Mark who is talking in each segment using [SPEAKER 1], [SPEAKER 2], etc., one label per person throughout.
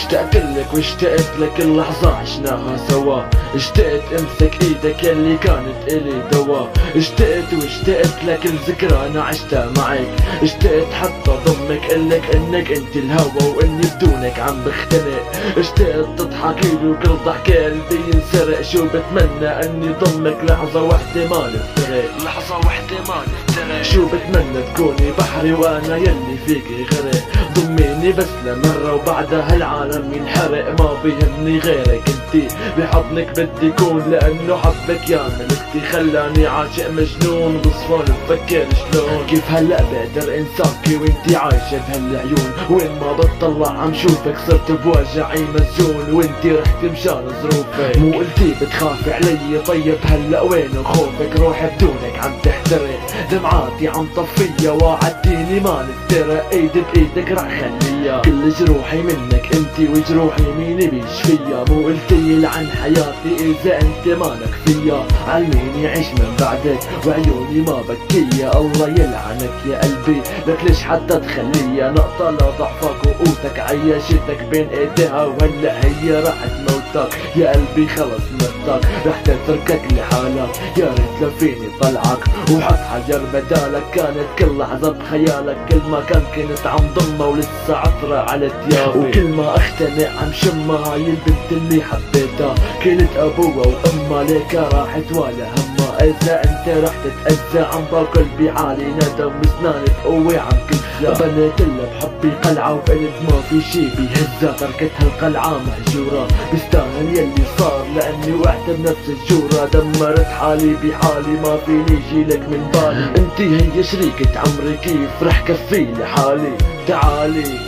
[SPEAKER 1] اشتقت لك واشتقت لك اللحظة عشناها سوا، اشتقت امسك ايدك يلي كانت الي دوا، اشتقت واشتقت لك الذكرى انا عشتها معك، اشتقت حتى ضمك قلك انك انت الهوى واني بدونك عم بختنق، اشتقت تضحكيلي وكل ضحكة قلبي ينسرق، شو بتمنى اني ضمك لحظة وحدة ما نفترق، لحظة وحدة ما نفترق، شو بتمنى تكوني بحري وانا يلي فيكي غرق، ضميني بس لمرة وبعدها العالم ينحرق، ما بيهمني غيرك انتي بحضنك بدي كون، لانه حبك يا ملكتي خلاني عاشق مجنون، بصفون بفكر شلون كيف هلأ بقدر انساكي وانتي عايشة بهالعيون، وين ما بتطلع عم شوفك صرت بوجعي مسجون، وانتي رحتي مشان ظروفك، مو قلتي بتخافي علي طيب هلأ وين خوفك، روحي بدونك عم تحترق، دمعاتي عم طفية وعدتيني ما نفترق، ايدي بايدك رح خليها، كل جروحي منك انتي وجروحي مين بيشفيها، مو قلتي لعن حياتي اذا انت مالك فيها، علميني عيش من بعدك وعيوني ما بكية، الله يلعنك يا قلبي لك ليش حتى تخليها، نقطة لضعفك وقوتك عيشتك بين ايديها وهلا هي راح تموتك، يا قلبي خلص مرتك رح تتركك لحالك، يا ريت لو فيني طلعك وحط حجر بدالك، كانت كل لحظة بخيالك كل ما كنت عم ضمها ولسه عطرة على ثيابي، وكل ما اختنق عم شمها هاي البنت اللي حبيتها، كلت ابوها وامها ليكا راحت ولا همها، اذا انت رح تتأذى عم باكل بعالي ندم وسناني بقوة عم كنسى، بنيت لها بحبي قلعة وبقلب ما في شي بيهزها، تركتها القلعة مهجورة بستاهل يلي صار لاني وقعت بنفس الجورة، دمرت حالي بحالي ما فيني جيلك من بالي، انتي هي شريكة عمري كيف رح كفي لحالي، تعالي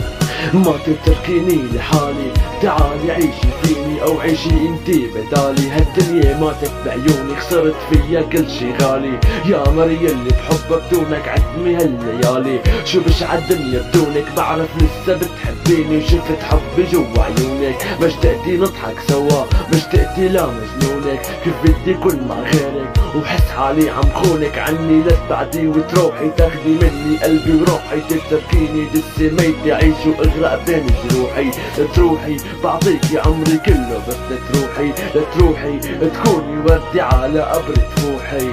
[SPEAKER 1] ما تتركيني لحالي، تعالي عيشي فيني او عيشي انتي بدالي، هالدنيا ماتت بعيوني خسرت فيا كل شي غالي، يا مري اللي بحبك بدونك عتمي هالليالي، شو بشع الدنيا بدونك بعرف لسه بتحبيني، وشفت حبي جوا عيونك مشتقتي نضحك سوا، مشتقتي لا مجنونك كيف بدي كون مع غيرك، وبحس حالي عم خونك عني لتبعدي وتروحي تاخدي مني قلبي وروحي، تتركيني دسي ميتي عيش واغرق بين جروحي، تروحي بعطيكي عمري كله بس تروحي تكوني وردي على قبر طموحي.